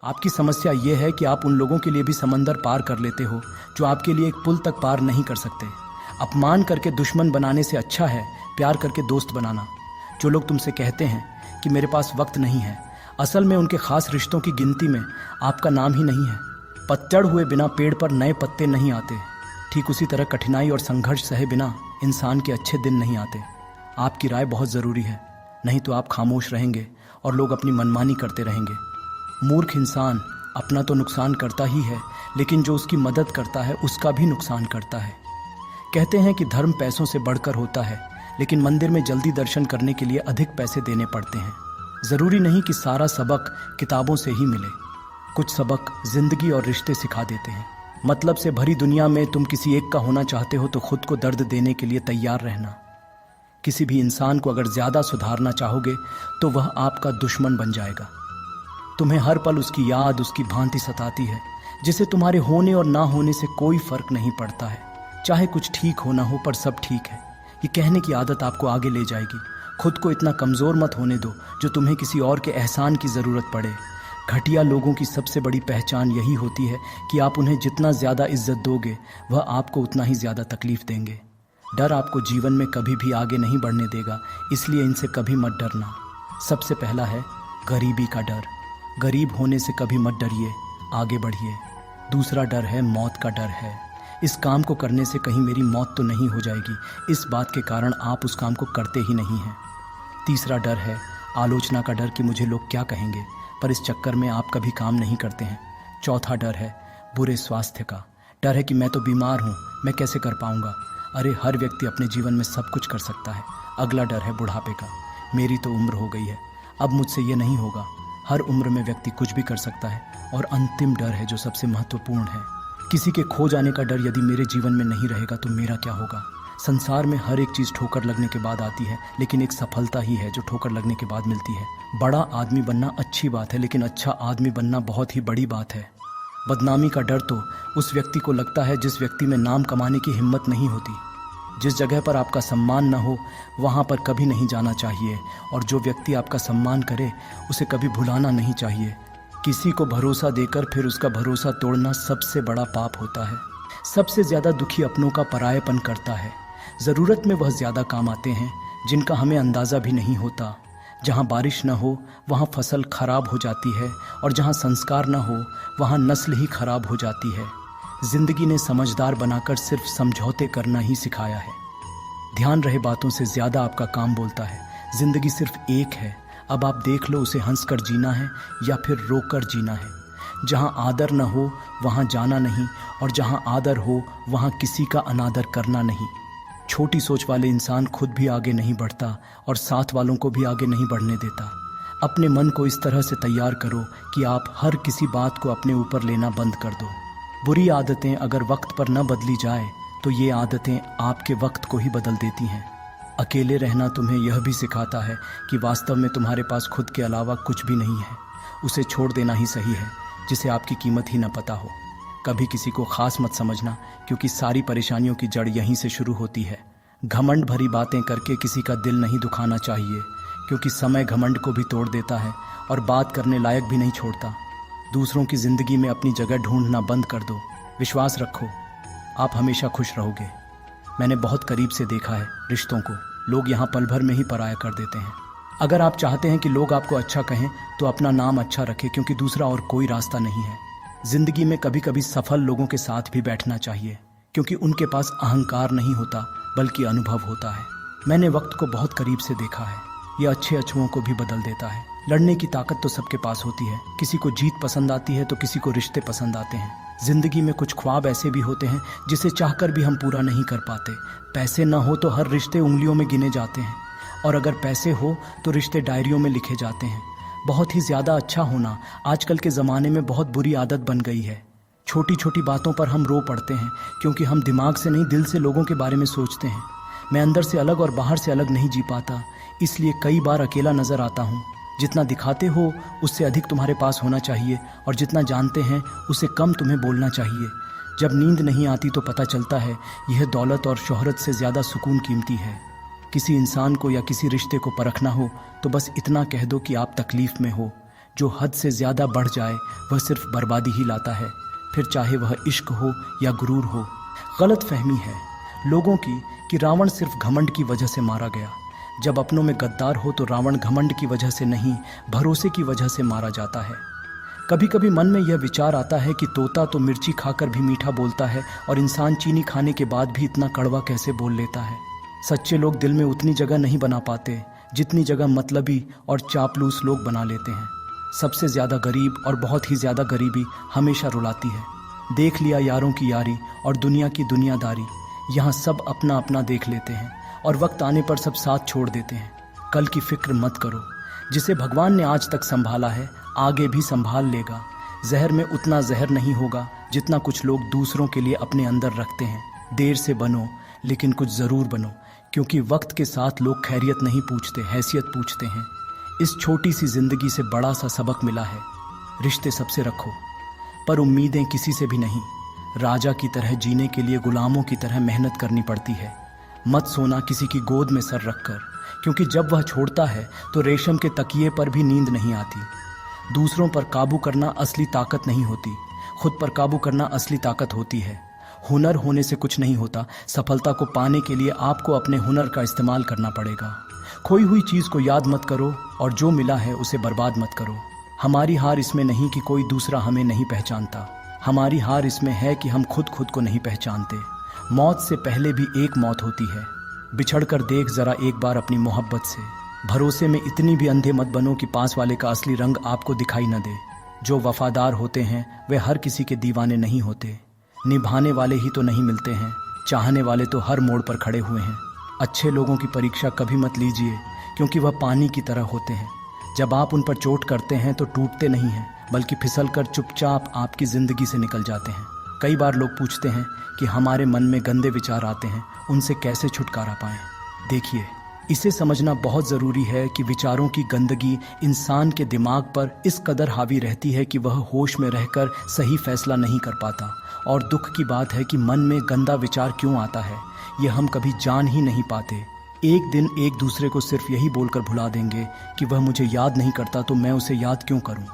आपकी समस्या ये है कि आप उन लोगों के लिए भी समंदर पार कर लेते हो जो आपके लिए एक पुल तक पार नहीं कर सकते। अपमान करके दुश्मन बनाने से अच्छा है प्यार करके दोस्त बनाना। जो लोग तुमसे कहते हैं कि मेरे पास वक्त नहीं है, असल में उनके खास रिश्तों की गिनती में आपका नाम ही नहीं है। पतझड़ हुए बिना पेड़ पर नए पत्ते नहीं आते। ठीक उसी तरह कठिनाई और संघर्ष सहे बिना इंसान के अच्छे दिन नहीं आते। आपकी राय बहुत ज़रूरी है, नहीं तो आप खामोश रहेंगे और लोग अपनी मनमानी करते रहेंगे। मूर्ख इंसान अपना तो नुकसान करता ही है, लेकिन जो उसकी मदद करता है उसका भी नुकसान करता है। कहते हैं कि धर्म पैसों से बढ़कर होता है, लेकिन मंदिर में जल्दी दर्शन करने के लिए अधिक पैसे देने पड़ते हैं। ज़रूरी नहीं कि सारा सबक किताबों से ही मिले। कुछ सबक जिंदगी और रिश्ते सिखा देते हैं। मतलब से भरी दुनिया में तुम किसी एक का होना चाहते हो तो खुद को दर्द देने के लिए तैयार रहना। किसी भी इंसान को अगर ज़्यादा सुधारना चाहोगे तो वह आपका दुश्मन बन जाएगा। तुम्हें हर पल उसकी याद, उसकी भांति सताती है, जिसे तुम्हारे होने और ना होने से कोई फर्क नहीं पड़ता है। चाहे कुछ ठीक हो ना हो, पर सब ठीक है, ये कहने की आदत आपको आगे ले जाएगी। खुद को इतना कमज़ोर मत होने दो जो तुम्हें किसी और के एहसान की ज़रूरत पड़े। घटिया लोगों की सबसे बड़ी पहचान यही होती है कि आप उन्हें जितना ज़्यादा इज्जत दोगे वह आपको उतना ही ज़्यादा तकलीफ़ देंगे। डर आपको जीवन में कभी भी आगे नहीं बढ़ने देगा, इसलिए इनसे कभी मत डरना। सबसे पहला है गरीबी का डर। गरीब होने से कभी मत डरिए, आगे बढ़िए। दूसरा डर है मौत का डर है। इस काम को करने से कहीं मेरी मौत तो नहीं हो जाएगी, इस बात के कारण आप उस काम को करते ही नहीं हैं। तीसरा डर है आलोचना का डर कि मुझे लोग क्या कहेंगे, पर इस चक्कर में आप कभी काम नहीं करते हैं। चौथा डर है बुरे स्वास्थ्य का। डर है कि मैं तो बीमार हूँ, मैं कैसे कर पाऊँगा। अरे हर व्यक्ति अपने जीवन में सब कुछ कर सकता है। अगला डर है बुढ़ापे का। मेरी तो उम्र हो गई है, अब मुझसे ये नहीं होगा। हर उम्र में व्यक्ति कुछ भी कर सकता है। और अंतिम डर है जो सबसे महत्वपूर्ण है, किसी के खो जाने का डर। यदि मेरे जीवन में नहीं रहेगा तो मेरा क्या होगा। संसार में हर एक चीज़ ठोकर लगने के बाद आती है, लेकिन एक सफलता ही है जो ठोकर लगने के बाद मिलती है। बड़ा आदमी बनना अच्छी बात है, लेकिन अच्छा आदमी बनना बहुत ही बड़ी बात है। बदनामी का डर तो उस व्यक्ति को लगता है जिस व्यक्ति में नाम कमाने की हिम्मत नहीं होती। जिस जगह पर आपका सम्मान न हो वहाँ पर कभी नहीं जाना चाहिए, और जो व्यक्ति आपका सम्मान करे उसे कभी भुलाना नहीं चाहिए। किसी को भरोसा देकर फिर उसका भरोसा तोड़ना सबसे बड़ा पाप होता है। सबसे ज़्यादा दुखी अपनों का परायापन करता है। ज़रूरत में वह ज़्यादा काम आते हैं जिनका हमें अंदाज़ा भी नहीं होता। जहाँ बारिश न हो वहाँ फसल खराब हो जाती है, और जहाँ संस्कार न हो वहाँ नस्ल ही खराब हो जाती है। ज़िंदगी ने समझदार बनाकर सिर्फ समझौते करना ही सिखाया है। ध्यान रहे बातों से ज़्यादा आपका काम बोलता है। ज़िंदगी सिर्फ एक है, अब आप देख लो उसे हंसकर जीना है या फिर रोकर जीना है। जहाँ आदर न हो वहाँ जाना नहीं, और जहाँ आदर हो वहाँ किसी का अनादर करना नहीं। छोटी सोच वाले इंसान खुद भी आगे नहीं बढ़ता और साथ वालों को भी आगे नहीं बढ़ने देता। अपने मन को इस तरह से तैयार करो कि आप हर किसी बात को अपने ऊपर लेना बंद कर दो। बुरी आदतें अगर वक्त पर न बदली जाए तो ये आदतें आपके वक्त को ही बदल देती हैं। अकेले रहना तुम्हें यह भी सिखाता है कि वास्तव में तुम्हारे पास खुद के अलावा कुछ भी नहीं है। उसे छोड़ देना ही सही है जिसे आपकी कीमत ही न पता हो। कभी किसी को खास मत समझना, क्योंकि सारी परेशानियों की जड़ यहीं से शुरू होती है। घमंड भरी बातें करके किसी का दिल नहीं दुखाना चाहिए, क्योंकि समय घमंड को भी तोड़ देता है और बात करने लायक भी नहीं छोड़ता। दूसरों की ज़िंदगी में अपनी जगह ढूंढना बंद कर दो। विश्वास रखो, आप हमेशा खुश रहोगे। मैंने बहुत करीब से देखा है रिश्तों को, लोग यहाँ पल भर में ही पराया कर देते हैं। अगर आप चाहते हैं कि लोग आपको अच्छा कहें तो अपना नाम अच्छा रखें, क्योंकि दूसरा और कोई रास्ता नहीं है। ज़िंदगी में कभी कभी सफल लोगों के साथ भी बैठना चाहिए, क्योंकि उनके पास अहंकार नहीं होता बल्कि अनुभव होता है। मैंने वक्त को बहुत करीब से देखा है, यह अच्छे अछुओं को भी बदल देता है। लड़ने की ताकत तो सबके पास होती है। किसी को जीत पसंद आती है तो किसी को रिश्ते पसंद आते हैं। जिंदगी में कुछ ख्वाब ऐसे भी होते हैं जिसे चाहकर भी हम पूरा नहीं कर पाते। पैसे न हो तो हर रिश्ते उंगलियों में गिने जाते हैं, और अगर पैसे हो तो रिश्ते डायरियों में लिखे जाते हैं। बहुत ही ज़्यादा अच्छा होना आजकल के ज़माने में बहुत बुरी आदत बन गई है। छोटी छोटी बातों पर हम रो पड़ते हैं, क्योंकि हम दिमाग से नहीं दिल से लोगों के बारे में सोचते हैं। मैं अंदर से अलग और बाहर से अलग नहीं जी पाता, इसलिए कई बार अकेला नज़र आता हूँ। जितना दिखाते हो उससे अधिक तुम्हारे पास होना चाहिए, और जितना जानते हैं उससे कम तुम्हें बोलना चाहिए। जब नींद नहीं आती तो पता चलता है यह दौलत और शोहरत से ज़्यादा सुकून कीमती है। किसी इंसान को या किसी रिश्ते को परखना हो तो बस इतना कह दो कि आप तकलीफ़ में हो, जो हद से ज़्यादा बढ़ जाए वह सिर्फ बर्बादी ही लाता है, फिर चाहे वह इश्क हो या गुरूर हो। गलत फहमी है लोगों की कि रावण सिर्फ घमंड की वजह से मारा गया। जब अपनों में गद्दार हो तो रावण घमंड की वजह से नहीं, भरोसे की वजह से मारा जाता है। कभी कभी मन में यह विचार आता है कि तोता तो मिर्ची खाकर भी मीठा बोलता है और इंसान चीनी खाने के बाद भी इतना कड़वा कैसे बोल लेता है। सच्चे लोग दिल में उतनी जगह नहीं बना पाते जितनी जगह मतलबी और चापलूस लोग बना लेते हैं। सबसे ज़्यादा गरीब और बहुत ही ज़्यादा गरीबी हमेशा रुलाती है। देख लिया यारों की यारी और दुनिया की दुनियादारी, यहाँ सब अपना अपना देख लेते हैं और वक्त आने पर सब साथ छोड़ देते हैं। कल की फिक्र मत करो, जिसे भगवान ने आज तक संभाला है आगे भी संभाल लेगा। जहर में उतना जहर नहीं होगा जितना कुछ लोग दूसरों के लिए अपने अंदर रखते हैं। देर से बनो लेकिन कुछ ज़रूर बनो, क्योंकि वक्त के साथ लोग खैरियत नहीं पूछते, हैसियत पूछते हैं। इस छोटी सी ज़िंदगी से बड़ा सा सबक मिला है, रिश्ते सबसे रखो पर उम्मीदें किसी से भी नहीं। राजा की तरह जीने के लिए गुलामों की तरह मेहनत करनी पड़ती है। मत सोना किसी की गोद में सर रखकर, क्योंकि जब वह छोड़ता है तो रेशम के तकिए पर भी नींद नहीं आती। दूसरों पर काबू करना असली ताकत नहीं होती, खुद पर काबू करना असली ताकत होती है। हुनर होने से कुछ नहीं होता, सफलता को पाने के लिए आपको अपने हुनर का इस्तेमाल करना पड़ेगा। खोई हुई चीज़ को याद मत करो और जो मिला है उसे बर्बाद मत करो। हमारी हार इसमें नहीं कि कोई दूसरा हमें नहीं पहचानता, हमारी हार इसमें है कि हम खुद को नहीं पहचानते। मौत से पहले भी एक मौत होती है, बिछड़ कर देख ज़रा एक बार अपनी मोहब्बत से। भरोसे में इतनी भी अंधे मत बनो कि पास वाले का असली रंग आपको दिखाई न दे। जो वफादार होते हैं वे हर किसी के दीवाने नहीं होते। निभाने वाले ही तो नहीं मिलते हैं, चाहने वाले तो हर मोड़ पर खड़े हुए हैं। अच्छे लोगों की परीक्षा कभी मत लीजिए, क्योंकि वह पानी की तरह होते हैं। जब आप उन पर चोट करते हैं तो टूटते नहीं हैं, बल्कि फिसल कर चुपचाप आपकी ज़िंदगी से निकल जाते हैं। कई बार लोग पूछते हैं कि हमारे मन में गंदे विचार आते हैं, उनसे कैसे छुटकारा पाएं। देखिए, इसे समझना बहुत ज़रूरी है कि विचारों की गंदगी इंसान के दिमाग पर इस कदर हावी रहती है कि वह होश में रहकर सही फैसला नहीं कर पाता। और दुख की बात है कि मन में गंदा विचार क्यों आता है, यह हम कभी जान ही नहीं पाते। एक दिन एक दूसरे को सिर्फ यही बोलकर भुला देंगे कि वह मुझे याद नहीं करता तो मैं उसे याद क्यों करूं।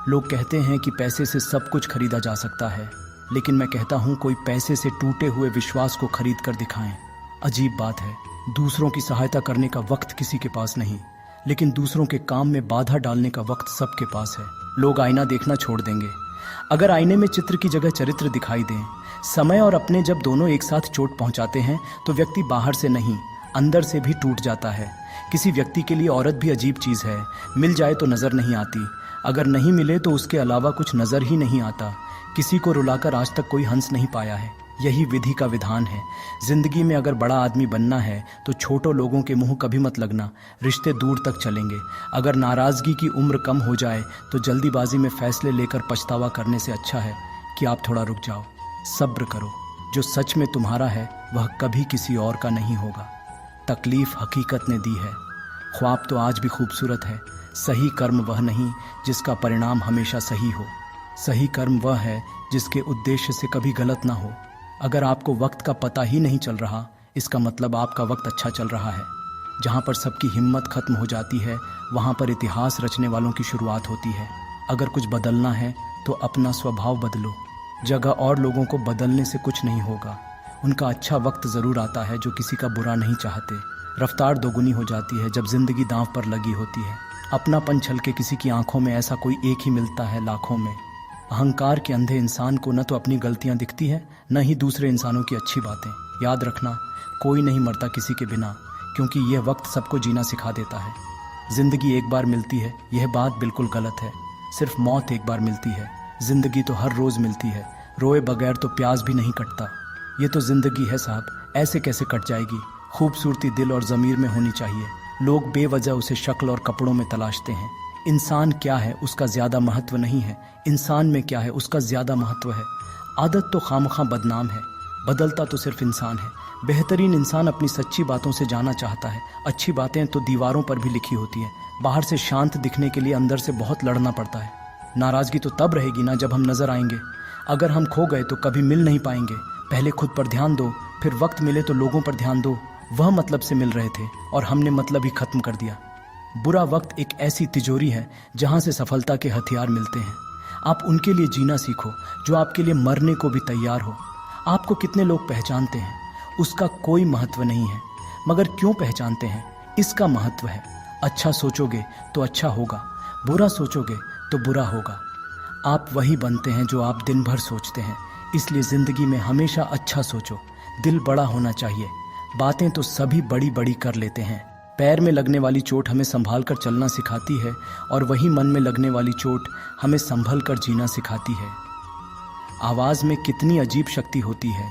लोग कहते हैं कि पैसे से सब कुछ खरीदा जा सकता है, लेकिन मैं कहता हूं कोई पैसे से टूटे हुए विश्वास को खरीद कर दिखाएं। अजीब बात है, दूसरों की सहायता करने का वक्त किसी के पास नहीं, लेकिन दूसरों के काम में बाधा डालने का वक्त सबके पास है। लोग आईना देखना छोड़ देंगे अगर आईने में चित्र की जगह चरित्र दिखाई दें। समय और अपने जब दोनों एक साथ चोट पहुंचाते हैं तो व्यक्ति बाहर से नहीं अंदर से भी टूट जाता है। किसी व्यक्ति के लिए औरत भी अजीब चीज़ है, मिल जाए तो नज़र नहीं आती, अगर नहीं मिले तो उसके अलावा कुछ नज़र ही नहीं आता। किसी को रुलाकर आज तक कोई हंस नहीं पाया है, यही विधि का विधान है। जिंदगी में अगर बड़ा आदमी बनना है तो छोटों लोगों के मुंह कभी मत लगना, रिश्ते दूर तक चलेंगे। अगर नाराज़गी की उम्र कम हो जाए तो जल्दीबाजी में फैसले लेकर पछतावा करने से अच्छा है कि आप थोड़ा रुक जाओ, सब्र करो। जो सच में तुम्हारा है वह कभी किसी और का नहीं होगा। तकलीफ हकीकत ने दी है, ख्वाब तो आज भी खूबसूरत है। सही कर्म वह नहीं जिसका परिणाम हमेशा सही हो, सही कर्म वह है जिसके उद्देश्य से कभी गलत ना हो। अगर आपको वक्त का पता ही नहीं चल रहा, इसका मतलब आपका वक्त अच्छा चल रहा है। जहाँ पर सबकी हिम्मत खत्म हो जाती है वहाँ पर इतिहास रचने वालों की शुरुआत होती है। अगर कुछ बदलना है तो अपना स्वभाव बदलो, जगह और लोगों को बदलने से कुछ नहीं होगा। उनका अच्छा वक्त ज़रूर आता है जो किसी का बुरा नहीं चाहते। रफ्तार दोगुनी हो जाती है जब जिंदगी दांव पर लगी होती है। अपनापन छल के किसी की आंखों में ऐसा कोई एक ही मिलता है लाखों में। अहंकार के अंधे इंसान को न तो अपनी गलतियां दिखती हैं न ही दूसरे इंसानों की अच्छी बातें। याद रखना, कोई नहीं मरता किसी के बिना, क्योंकि यह वक्त सबको जीना सिखा देता है। जिंदगी एक बार मिलती है, यह बात बिल्कुल गलत है। सिर्फ मौत एक बार मिलती है, जिंदगी तो हर रोज़ मिलती है। रोए बगैर तो प्यास भी नहीं कटता। ये तो जिंदगी है साहब, ऐसे कैसे कट जाएगी। खूबसूरती दिल और ज़मीर में होनी चाहिए। लोग बेवजह उसे शक्ल और कपड़ों में तलाशते हैं। इंसान क्या है उसका ज़्यादा महत्व नहीं है, इंसान में क्या है उसका ज़्यादा महत्व है। आदत तो खामखा बदनाम है, बदलता तो सिर्फ इंसान है। बेहतरीन इंसान अपनी सच्ची बातों से जाना चाहता है। अच्छी बातें तो दीवारों पर भी लिखी होती हैं। बाहर से शांत दिखने के लिए अंदर से बहुत लड़ना पड़ता है। नाराज़गी तो तब रहेगी ना जब हम नज़र आएंगे। अगर हम खो गए तो कभी मिल नहीं पाएंगे। पहले खुद पर ध्यान दो, फिर वक्त मिले तो लोगों पर ध्यान दो। वह मतलब से मिल रहे थे और हमने मतलब ही ख़त्म कर दिया। बुरा वक्त एक ऐसी तिजोरी है जहां से सफलता के हथियार मिलते हैं। आप उनके लिए जीना सीखो जो आपके लिए मरने को भी तैयार हो। आपको कितने लोग पहचानते हैं उसका कोई महत्व नहीं है, मगर क्यों पहचानते हैं इसका महत्व है। अच्छा सोचोगे तो अच्छा होगा, बुरा सोचोगे तो बुरा होगा। आप वही बनते हैं जो आप दिन भर सोचते हैं। इसलिए ज़िंदगी में हमेशा अच्छा सोचो। दिल बड़ा होना चाहिए। बातें तो सभी बड़ी बड़ी कर लेते हैं। पैर में लगने वाली चोट हमें संभाल कर चलना सिखाती है और वही मन में लगने वाली चोट हमें संभल कर जीना सिखाती है। आवाज़ में कितनी अजीब शक्ति होती है।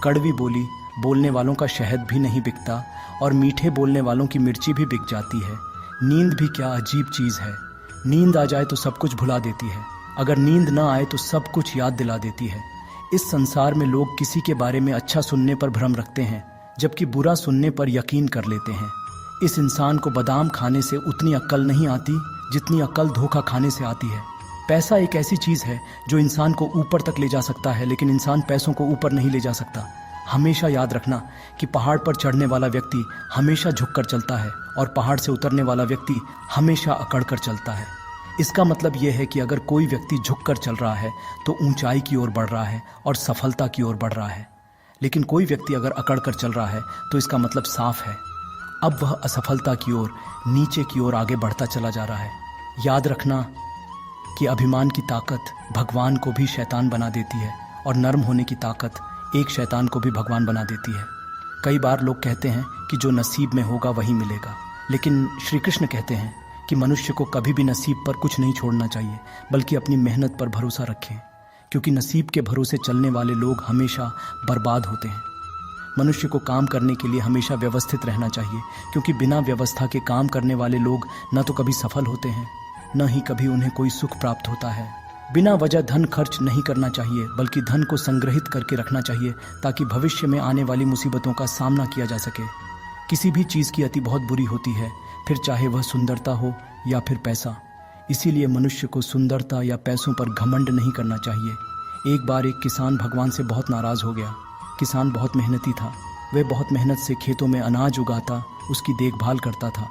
कड़वी बोली बोलने वालों का शहद भी नहीं बिकता और मीठे बोलने वालों की मिर्ची भी बिक जाती है। नींद भी क्या अजीब चीज़ है। नींद आ जाए तो सब कुछ भुला देती है, अगर नींद ना आए तो सब कुछ याद दिला देती है। इस संसार में लोग किसी के बारे में अच्छा सुनने पर भ्रम रखते हैं, जबकि बुरा सुनने पर यकीन कर लेते हैं। इस इंसान को बादाम खाने से उतनी अक्ल नहीं आती जितनी अक्ल धोखा खाने से आती है। पैसा एक ऐसी चीज़ है जो इंसान को ऊपर तक ले जा सकता है, लेकिन इंसान पैसों को ऊपर नहीं ले जा सकता। हमेशा याद रखना कि पहाड़ पर चढ़ने वाला व्यक्ति हमेशा झुककर चलता है और पहाड़ से उतरने वाला व्यक्ति हमेशा अकड़ कर चलता है। इसका मतलब यह है कि अगर कोई व्यक्ति झुककर चल रहा है तो ऊंचाई की ओर बढ़ रहा है और सफलता की ओर बढ़ रहा है, लेकिन कोई व्यक्ति अगर अकड़ कर चल रहा है तो इसका मतलब साफ है, अब वह असफलता की ओर, नीचे की ओर आगे बढ़ता चला जा रहा है। याद रखना कि अभिमान की ताकत भगवान को भी शैतान बना देती है और नर्म होने की ताकत एक शैतान को भी भगवान बना देती है। कई बार लोग कहते हैं कि जो नसीब में होगा वही मिलेगा, लेकिन श्री कृष्ण कहते हैं कि मनुष्य को कभी भी नसीब पर कुछ नहीं छोड़ना चाहिए, बल्कि अपनी मेहनत पर भरोसा रखें, क्योंकि नसीब के भरोसे चलने वाले लोग हमेशा बर्बाद होते हैं। मनुष्य को काम करने के लिए हमेशा व्यवस्थित रहना चाहिए, क्योंकि बिना व्यवस्था के काम करने वाले लोग न तो कभी सफल होते हैं, न ही कभी उन्हें कोई सुख प्राप्त होता है। बिना वजह धन खर्च नहीं करना चाहिए, बल्कि धन को संग्रहित करके रखना चाहिए ताकि भविष्य में आने वाली मुसीबतों का सामना किया जा सके। किसी भी चीज़ की अति बहुत बुरी होती है, फिर चाहे वह सुंदरता हो या फिर पैसा। इसीलिए मनुष्य को सुंदरता या पैसों पर घमंड नहीं करना चाहिए। एक बार एक किसान भगवान से बहुत नाराज़ हो गया। किसान बहुत मेहनती था। वह बहुत मेहनत से खेतों में अनाज उगाता, उसकी देखभाल करता था,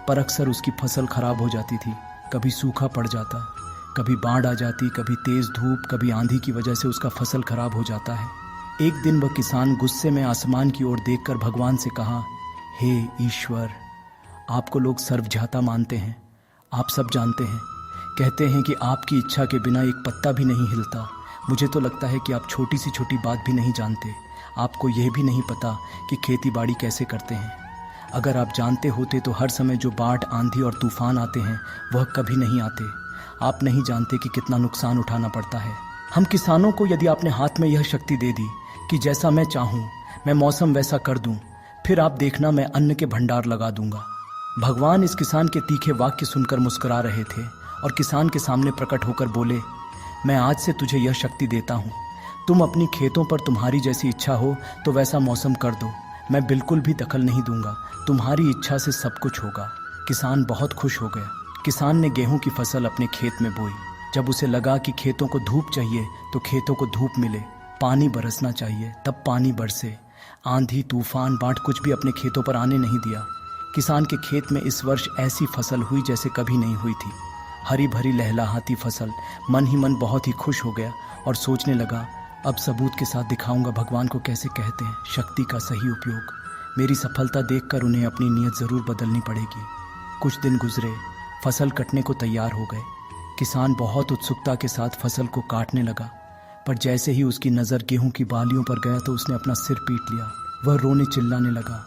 पर अक्सर उसकी फसल खराब हो जाती थी। कभी सूखा पड़ जाता, कभी बाढ़ आ जाती, कभी तेज़ धूप, कभी आंधी की वजह से उसका फसल खराब हो जाता है। एक दिन वह किसान गुस्से में आसमान की ओर देखकर भगवान से कहा, हे ईश्वर, आपको लोग सर्वज्ञाता मानते हैं, आप सब जानते हैं, कहते हैं कि आपकी इच्छा के बिना एक पत्ता भी नहीं हिलता। मुझे तो लगता है कि आप छोटी सी छोटी बात भी नहीं जानते। आपको यह भी नहीं पता कि खेती बाड़ी कैसे करते हैं। अगर आप जानते होते तो हर समय जो बाढ़, आंधी और तूफान आते हैं वह कभी नहीं आते। आप नहीं जानते कि कितना नुकसान उठाना पड़ता है। हम किसानों को यदि आपने हाथ में यह शक्ति दे दी कि जैसा मैं चाहूँ मैं मौसम वैसा कर दूँ, फिर आप देखना मैं अन्न के भंडार लगा दूंगा। भगवान इस किसान के तीखे वाक्य सुनकर मुस्कुरा रहे थे और किसान के सामने प्रकट होकर बोले, मैं आज से तुझे यह शक्ति देता हूँ, तुम अपनी खेतों पर तुम्हारी जैसी इच्छा हो तो वैसा मौसम कर दो, मैं बिल्कुल भी दखल नहीं दूंगा, तुम्हारी इच्छा से सब कुछ होगा। किसान बहुत खुश हो गया। किसान ने गेहूं की फसल अपने खेत में बोई। जब उसे लगा कि खेतों को धूप चाहिए तो खेतों को धूप मिले, पानी बरसना चाहिए तब पानी बरसे। आंधी, तूफान, बाढ़ कुछ भी अपने खेतों पर आने नहीं दिया। किसान के खेत में इस वर्ष ऐसी फसल हुई जैसे कभी नहीं हुई थी। हरी भरी लहलहाती फसल। मन ही मन बहुत ही खुश हो गया और सोचने लगा, अब सबूत के साथ दिखाऊंगा भगवान को कैसे कहते हैं शक्ति का सही उपयोग। मेरी सफलता देखकर उन्हें अपनी नीयत ज़रूर बदलनी पड़ेगी। कुछ दिन गुजरे, फसल कटने को तैयार हो गए। किसान बहुत उत्सुकता के साथ फसल को काटने लगा, पर जैसे ही उसकी नज़र गेहूं की बालियों पर गया तो उसने अपना सिर पीट लिया। वह रोने चिल्लाने लगा।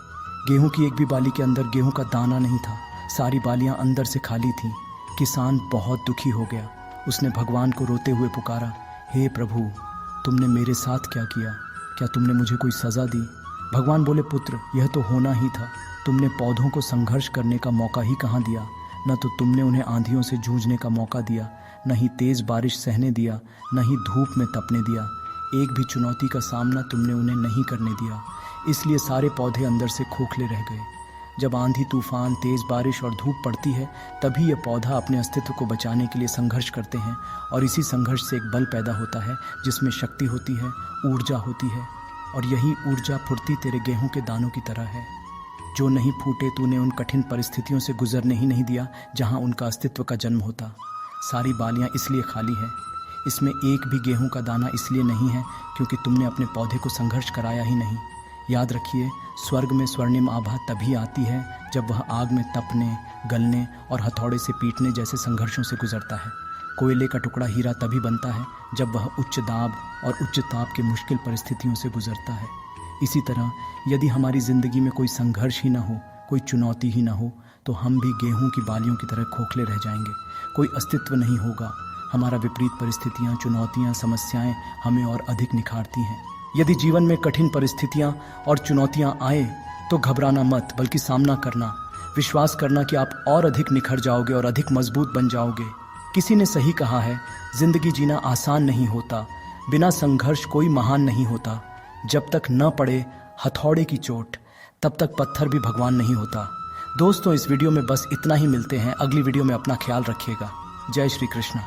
गेहूं की एक भी बाली के अंदर गेहूं का दाना नहीं था, सारी बालियां अंदर से खाली थीं। किसान बहुत दुखी हो गया। उसने भगवान को रोते हुए पुकारा, हे प्रभु, तुमने मेरे साथ क्या किया? क्या तुमने मुझे कोई सज़ा दी? भगवान बोले, पुत्र, यह तो होना ही था। तुमने पौधों को संघर्ष करने का मौका ही कहाँ दिया। न तो तुमने उन्हें आंधियों से जूझने का मौका दिया, न ही तेज़ बारिश सहने दिया, न ही धूप में तपने दिया। एक भी चुनौती का सामना तुमने उन्हें नहीं करने दिया। इसलिए सारे पौधे अंदर से खोखले रह गए। जब आंधी, तूफान, तेज़ बारिश और धूप पड़ती है तभी ये पौधा अपने अस्तित्व को बचाने के लिए संघर्ष करते हैं, और इसी संघर्ष से एक बल पैदा होता है जिसमें शक्ति होती है, ऊर्जा होती है, और यही ऊर्जा फुर्ती तेरे गेहूं के दानों की तरह है। जो नहीं फूटे तूने उन कठिन परिस्थितियों से गुजरने ही नहीं दिया जहां उनका अस्तित्व का जन्म होता। सारी बालियां इसलिए खाली हैं, इसमें एक भी गेहूं का दाना इसलिए नहीं है क्योंकि तुमने अपने पौधे को संघर्ष कराया ही नहीं। याद रखिए, स्वर्ग में स्वर्णिम आभा तभी आती है जब वह आग में तपने, गलने और हथौड़े से पीटने जैसे संघर्षों से गुजरता है। कोयले का टुकड़ा हीरा तभी बनता है जब वह उच्च दाब और उच्च ताप की मुश्किल परिस्थितियों से गुजरता है। इसी तरह यदि हमारी ज़िंदगी में कोई संघर्ष ही ना हो, कोई चुनौती ही ना हो, तो हम भी गेहूं की बालियों की तरह खोखले रह जाएंगे। कोई अस्तित्व नहीं होगा। हमारा विपरीत परिस्थितियां, चुनौतियां, समस्याएं हमें और अधिक निखारती हैं। यदि जीवन में कठिन परिस्थितियां और चुनौतियां आए तो घबराना मत, बल्कि सामना करना। विश्वास करना कि आप और अधिक निखर जाओगे और अधिक मजबूत बन जाओगे। किसी ने सही कहा है, जिंदगी जीना आसान नहीं होता, बिना संघर्ष कोई महान नहीं होता। जब तक न पड़े हथौड़े की चोट, तब तक पत्थर भी भगवान नहीं होता। दोस्तों, इस वीडियो में बस इतना ही। मिलते हैं अगली वीडियो में। अपना ख्याल रखिएगा। जय श्री कृष्ण।